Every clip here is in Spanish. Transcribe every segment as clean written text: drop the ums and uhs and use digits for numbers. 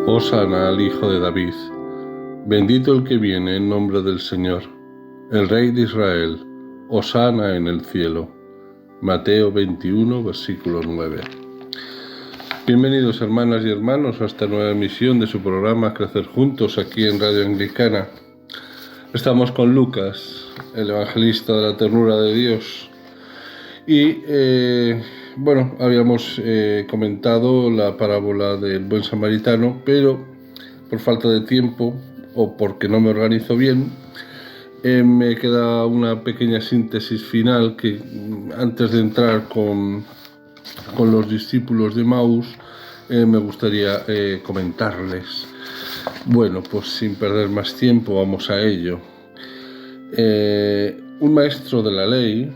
Hosana al Hijo de David. Bendito el que viene en nombre del Señor, el Rey de Israel. Hosana en el cielo. Mateo 21, versículo 9. Bienvenidos hermanas y hermanos a esta nueva emisión de su programa Crecer Juntos aquí en Radio Anglicana. Estamos con Lucas, el evangelista de la ternura de Dios. Y habíamos comentado la parábola del buen samaritano, pero por falta de tiempo o porque no me organizo bien, me queda una pequeña síntesis final que antes de entrar con los discípulos de Emaús me gustaría comentarles. Bueno, pues sin perder más tiempo vamos a ello. Un maestro de la ley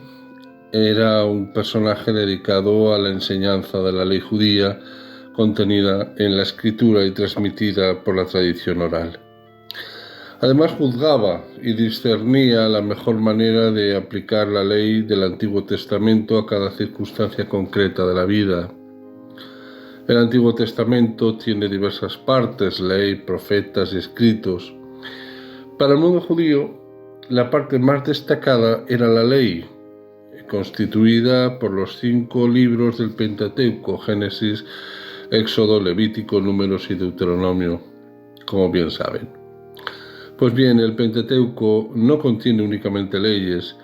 era un personaje dedicado a la enseñanza de la ley judía contenida en la escritura y transmitida por la tradición oral. Además juzgaba y discernía la mejor manera de aplicar la ley del Antiguo Testamento a cada circunstancia concreta de la vida. El Antiguo Testamento tiene diversas partes, ley, profetas y escritos. Para el mundo judío, la parte más destacada era la ley, constituida por los 5 libros del Pentateuco: Génesis, Éxodo, Levítico, Números y Deuteronomio, como bien saben. Pues bien, el Pentateuco no contiene únicamente leyes,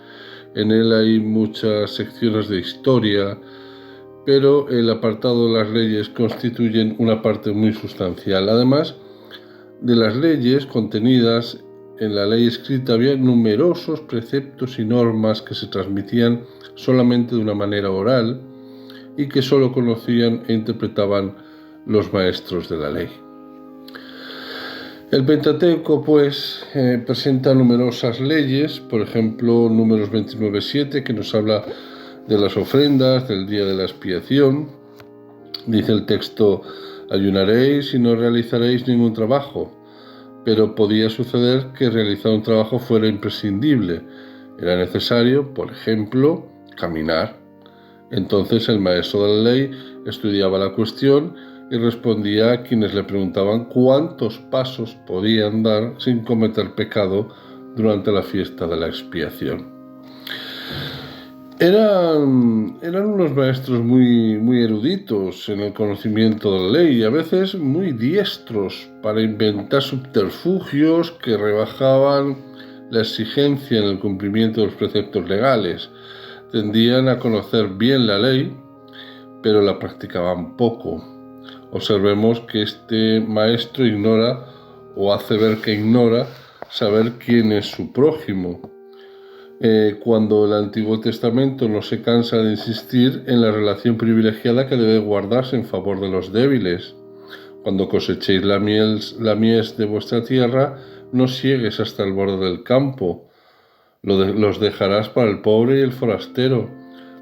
en él hay muchas secciones de historia, pero el apartado de las leyes constituyen una parte muy sustancial. Además de las leyes contenidas en la ley escrita, había numerosos preceptos y normas que se transmitían solamente de una manera oral y que solo conocían e interpretaban los maestros de la ley. El Pentateuco, pues, presenta numerosas leyes, por ejemplo, Números 29:7, que nos habla de las ofrendas, del día de la expiación. Dice el texto: ayunaréis y no realizaréis ningún trabajo. Pero podía suceder que realizar un trabajo fuera imprescindible. Era necesario, por ejemplo, caminar. Entonces el maestro de la ley estudiaba la cuestión y respondía a quienes le preguntaban cuántos pasos podían dar sin cometer pecado durante la fiesta de la expiación. Eran unos maestros muy eruditos en el conocimiento de la ley y a veces muy diestros para inventar subterfugios que rebajaban la exigencia en el cumplimiento de los preceptos legales. Tendían a conocer bien la ley, pero la practicaban poco. Observemos que este maestro ignora o hace ver que ignora saber quién es su prójimo. Cuando el Antiguo Testamento no se cansa de insistir en la relación privilegiada que debe guardarse en favor de los débiles. Cuando cosechéis la mies de vuestra tierra, no siegues hasta el borde del campo. Los dejarás para el pobre y el forastero.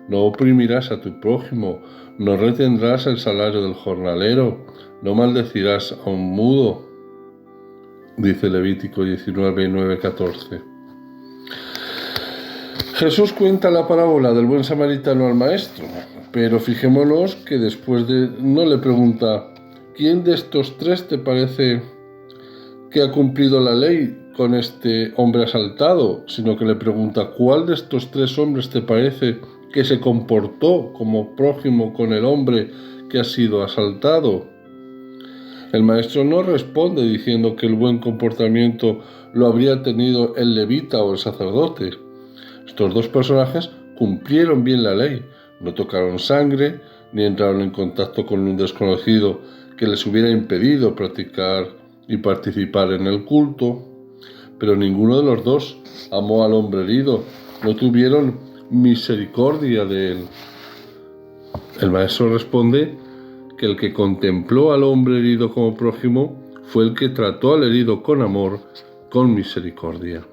No oprimirás a tu prójimo. No retendrás el salario del jornalero. No maldecirás a un mudo. Dice Levítico 19, 9, 14. Jesús cuenta la parábola del buen samaritano al maestro, pero fijémonos que después no le pregunta: ¿quién de estos 3 te parece que ha cumplido la ley con este hombre asaltado? Sino que le pregunta: ¿cuál de estos 3 hombres te parece que se comportó como prójimo con el hombre que ha sido asaltado? El maestro no responde diciendo que el buen comportamiento lo habría tenido el levita o el sacerdote. Estos 2 personajes cumplieron bien la ley, no tocaron sangre, ni entraron en contacto con un desconocido que les hubiera impedido practicar y participar en el culto, pero ninguno de los 2 amó al hombre herido, no tuvieron misericordia de él. El maestro responde que el que contempló al hombre herido como prójimo fue el que trató al herido con amor, con misericordia.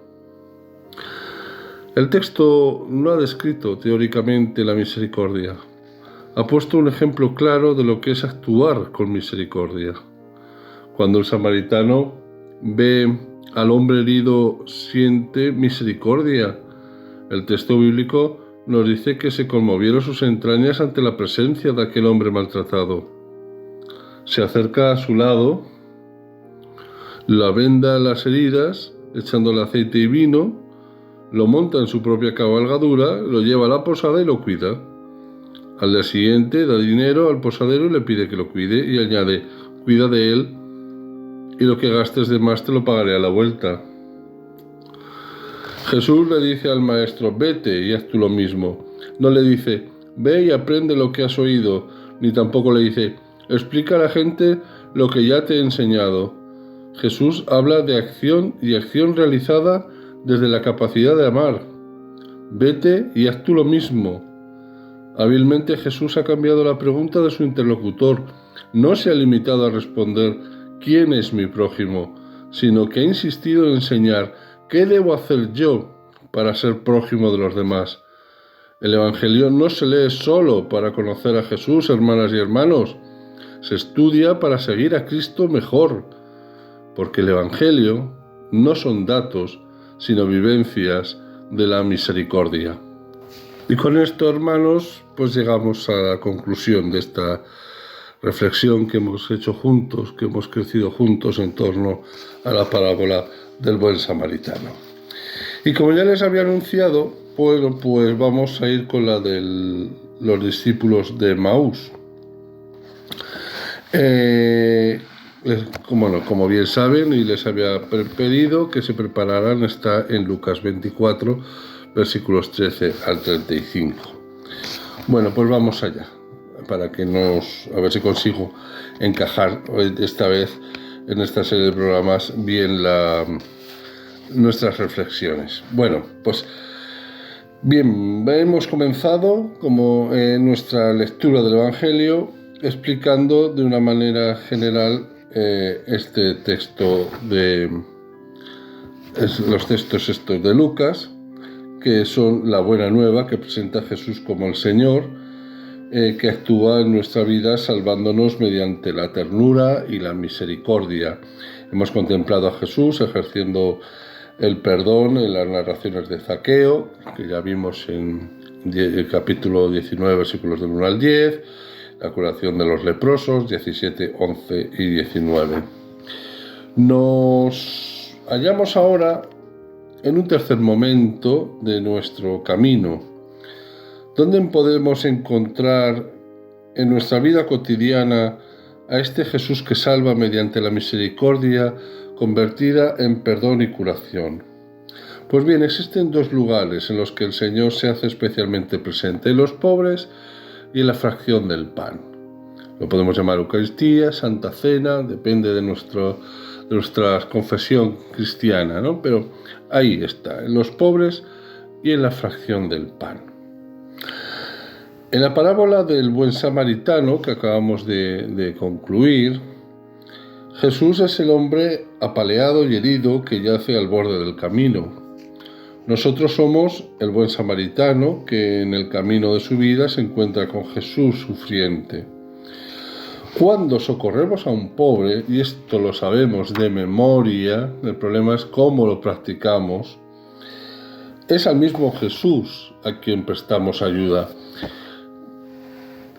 El texto no ha descrito teóricamente la misericordia. Ha puesto un ejemplo claro de lo que es actuar con misericordia. Cuando el samaritano ve al hombre herido, siente misericordia. El texto bíblico nos dice que se conmovieron sus entrañas ante la presencia de aquel hombre maltratado. Se acerca a su lado, la venda las heridas, echándole aceite y vino, lo monta en su propia cabalgadura, lo lleva a la posada y lo cuida. Al día siguiente da dinero al posadero y le pide que lo cuide y añade: cuida de él y lo que gastes de más te lo pagaré a la vuelta. Jesús le dice al maestro: vete y haz tú lo mismo. No le dice: ve y aprende lo que has oído, ni tampoco le dice: explica a la gente lo que ya te he enseñado. Jesús habla de acción y acción realizada desde la capacidad de amar. Vete y haz tú lo mismo. Hábilmente Jesús ha cambiado la pregunta de su interlocutor. No se ha limitado a responder ¿quién es mi prójimo?, sino que ha insistido en enseñar ¿qué debo hacer yo para ser prójimo de los demás? El Evangelio no se lee solo para conocer a Jesús, hermanas y hermanos. Se estudia para seguir a Cristo mejor, porque el Evangelio no son datos, sino vivencias de la misericordia. Y con esto, hermanos, pues llegamos a la conclusión de esta reflexión que hemos hecho juntos, que hemos crecido juntos en torno a la parábola del buen samaritano. Y como ya les había anunciado, pues vamos a ir con la de los discípulos de Emaús. Como bien saben, y les había pedido que se prepararan, está en Lucas 24, versículos 13 al 35. Bueno, pues vamos allá, para que a ver si consigo encajar esta vez en esta serie de programas bien nuestras reflexiones. Bueno, pues bien, hemos comenzado como nuestra lectura del Evangelio explicando de una manera general este texto los textos estos de Lucas, que son la buena nueva que presenta a Jesús como el Señor, que actúa en nuestra vida salvándonos mediante la ternura y la misericordia. Hemos contemplado a Jesús ejerciendo el perdón en las narraciones de Zaqueo, que ya vimos en el capítulo 19, versículos del 1 al 10, la curación de los leprosos, 17, 11 y 19. Nos hallamos ahora en un tercer momento de nuestro camino, donde podemos encontrar en nuestra vida cotidiana a este Jesús que salva mediante la misericordia convertida en perdón y curación. Pues bien, existen dos lugares en los que el Señor se hace especialmente presente: en los pobres y en la fracción del pan. Lo podemos llamar Eucaristía, Santa Cena, depende de nuestra confesión cristiana, ¿no? Pero ahí está, en los pobres y en la fracción del pan. En la parábola del buen samaritano que acabamos de concluir, Jesús es el hombre apaleado y herido que yace al borde del camino. Nosotros somos el buen samaritano que en el camino de su vida se encuentra con Jesús sufriente. Cuando socorremos a un pobre, y esto lo sabemos de memoria, el problema es cómo lo practicamos, es al mismo Jesús a quien prestamos ayuda.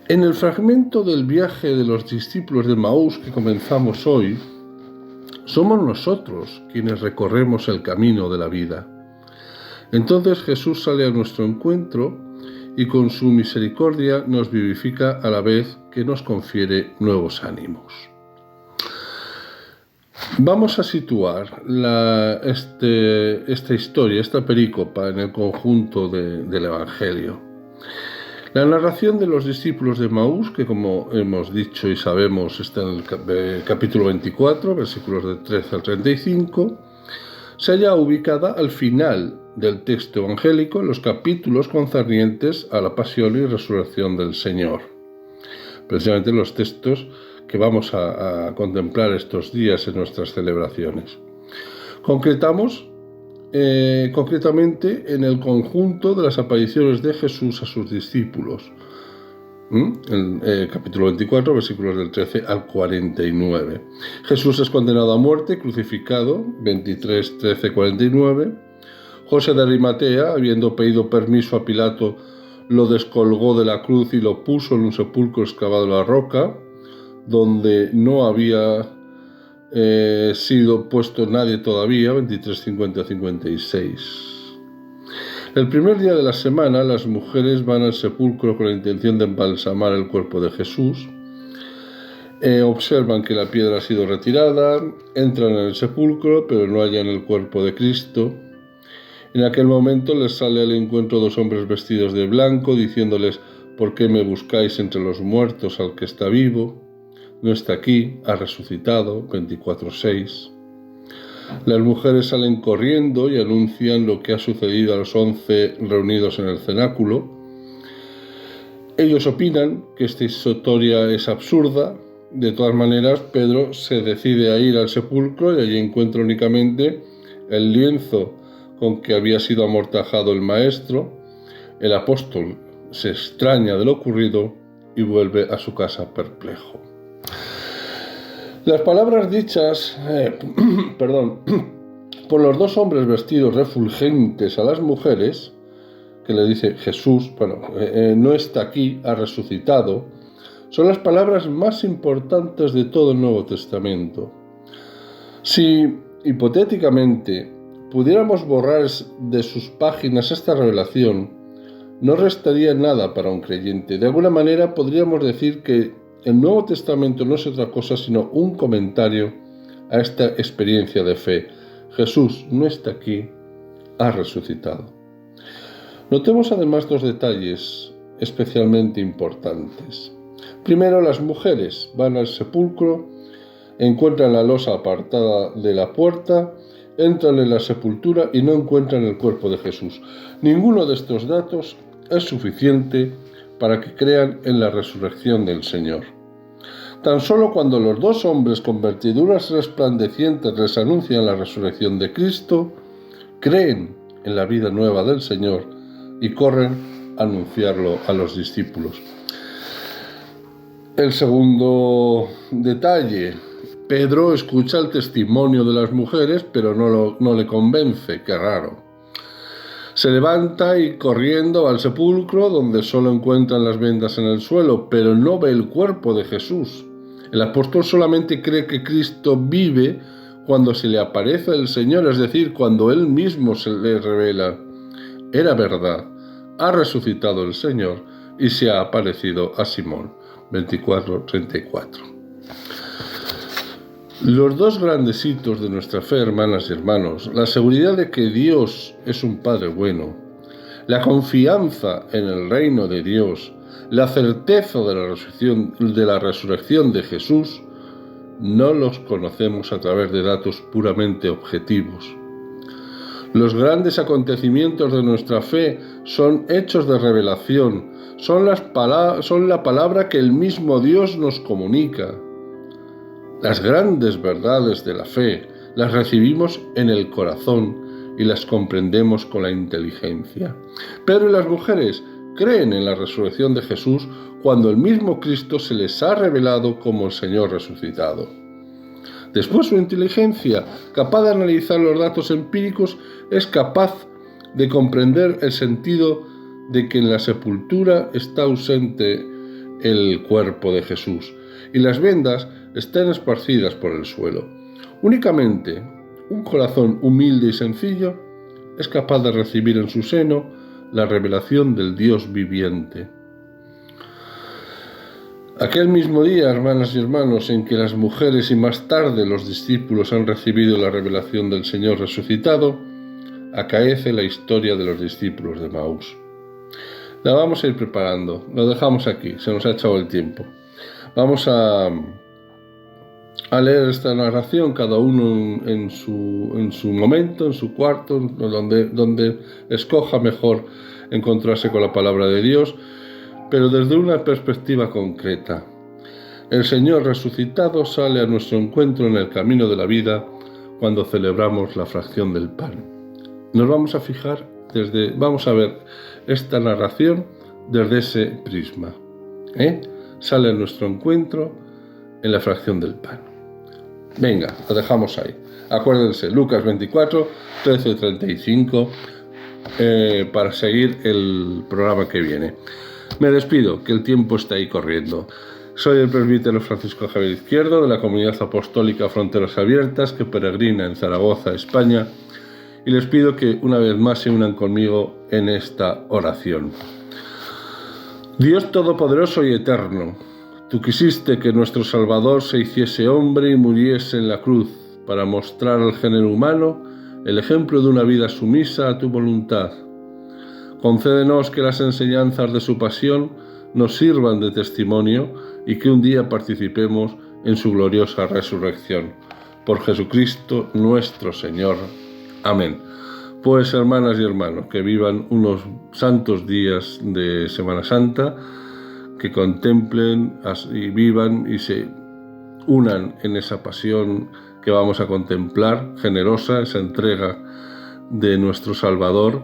En el fragmento del viaje de los discípulos de Emaús que comenzamos hoy, somos nosotros quienes recorremos el camino de la vida. Entonces Jesús sale a nuestro encuentro y con su misericordia nos vivifica a la vez que nos confiere nuevos ánimos. Vamos a situar esta historia, esta perícopa en el conjunto del Evangelio. La narración de los discípulos de Emaús, que como hemos dicho y sabemos está en el capítulo 24, versículos de 13 al 35, se halla ubicada al final del texto evangélico en los capítulos concernientes a la pasión y resurrección del Señor. precisamente los textos que vamos a contemplar estos días en nuestras celebraciones. Concretamente en el conjunto de las apariciones de Jesús a sus discípulos. El capítulo 24, versículos del 13 al 49. Jesús es condenado a muerte, crucificado, 23, 13, 49. José de Arimatea, habiendo pedido permiso a Pilato, lo descolgó de la cruz y lo puso en un sepulcro excavado en la roca, donde no había sido puesto nadie todavía, 23, 50, 56. El primer día de la semana, las mujeres van al sepulcro con la intención de embalsamar el cuerpo de Jesús. Observan que la piedra ha sido retirada, entran en el sepulcro, pero no hallan el cuerpo de Cristo. En aquel momento les sale al encuentro dos hombres vestidos de blanco, diciéndoles: ¿por qué me buscáis entre los muertos al que está vivo? No está aquí, ha resucitado, 24:6. Las mujeres salen corriendo y anuncian lo que ha sucedido a los 11 reunidos en el cenáculo. Ellos opinan que esta historia es absurda. De todas maneras, Pedro se decide a ir al sepulcro y allí encuentra únicamente el lienzo con que había sido amortajado el maestro. El apóstol se extraña de lo ocurrido y vuelve a su casa perplejo. Las palabras dichas por los dos hombres vestidos refulgentes a las mujeres, que le dice Jesús, no está aquí, ha resucitado, son las palabras más importantes de todo el Nuevo Testamento. Si, hipotéticamente, pudiéramos borrar de sus páginas esta revelación, no restaría nada para un creyente. De alguna manera podríamos decir que el Nuevo Testamento no es otra cosa sino un comentario a esta experiencia de fe. Jesús no está aquí, ha resucitado. Notemos además dos detalles especialmente importantes. Primero, las mujeres van al sepulcro, encuentran la losa apartada de la puerta, entran en la sepultura y no encuentran el cuerpo de Jesús. Ninguno de estos datos es suficiente para que crean en la resurrección del Señor. Tan solo cuando los dos hombres con vestiduras resplandecientes les anuncian la resurrección de Cristo, creen en la vida nueva del Señor y corren a anunciarlo a los discípulos. El segundo detalle: Pedro escucha el testimonio de las mujeres, pero no le convence. Qué raro. Se levanta y corriendo al sepulcro, donde solo encuentran las vendas en el suelo, pero no ve el cuerpo de Jesús. El apóstol solamente cree que Cristo vive cuando se le aparece el Señor, es decir, cuando Él mismo se le revela. Era verdad, ha resucitado el Señor y se ha aparecido a Simón. 24:34. Los dos grandes hitos de nuestra fe, hermanas y hermanos, la seguridad de que Dios es un Padre bueno, la confianza en el reino de Dios, la certeza de la resurrección de Jesús, no los conocemos a través de datos puramente objetivos. Los grandes acontecimientos de nuestra fe son hechos de revelación, son la palabra que el mismo Dios nos comunica. Las grandes verdades de la fe las recibimos en el corazón y las comprendemos con la inteligencia. Pedro y las mujeres creen en la resurrección de Jesús cuando el mismo Cristo se les ha revelado como el Señor resucitado. Después su inteligencia, capaz de analizar los datos empíricos, es capaz de comprender el sentido de que en la sepultura está ausente el cuerpo de Jesús y las vendas están esparcidas por el suelo. Únicamente un corazón humilde y sencillo es capaz de recibir en su seno la revelación del Dios viviente. Aquel mismo día, hermanas y hermanos, en que las mujeres y más tarde los discípulos han recibido la revelación del Señor resucitado, acaece la historia de los discípulos de Emaús. La vamos a ir preparando, lo dejamos aquí, se nos ha echado el tiempo. Vamos a leer esta narración, cada uno en su momento, en su cuarto, donde escoja mejor encontrarse con la palabra de Dios, pero desde una perspectiva concreta. El Señor resucitado sale a nuestro encuentro en el camino de la vida cuando celebramos la fracción del pan. Nos vamos a fijar vamos a ver esta narración desde ese prisma. Sale a nuestro encuentro en la fracción del pan. Venga, lo dejamos ahí. Acuérdense, Lucas 24, 13 y 35, para seguir el programa que viene. Me despido, que el tiempo está ahí corriendo. Soy el presbítero Francisco Javier Izquierdo, de la Comunidad Apostólica Fronteras Abiertas, que peregrina en Zaragoza, España, y les pido que una vez más se unan conmigo en esta oración. Dios Todopoderoso y Eterno, Tú quisiste que nuestro Salvador se hiciese hombre y muriese en la cruz para mostrar al género humano el ejemplo de una vida sumisa a tu voluntad. Concédenos que las enseñanzas de su pasión nos sirvan de testimonio y que un día participemos en su gloriosa resurrección. Por Jesucristo nuestro Señor. Amén. Pues, hermanas y hermanos, que vivan unos santos días de Semana Santa, que contemplen y vivan y se unan en esa pasión que vamos a contemplar, generosa, esa entrega de nuestro Salvador.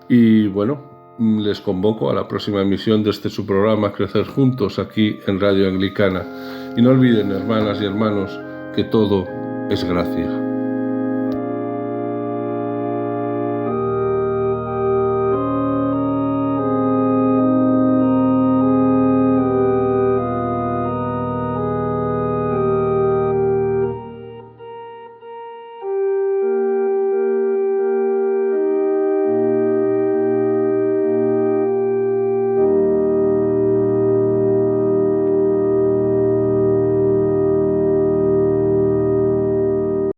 Y bueno, les convoco a la próxima emisión de su programa Crecer Juntos, aquí en Radio Anglicana. Y no olviden, hermanas y hermanos, que todo es gracia.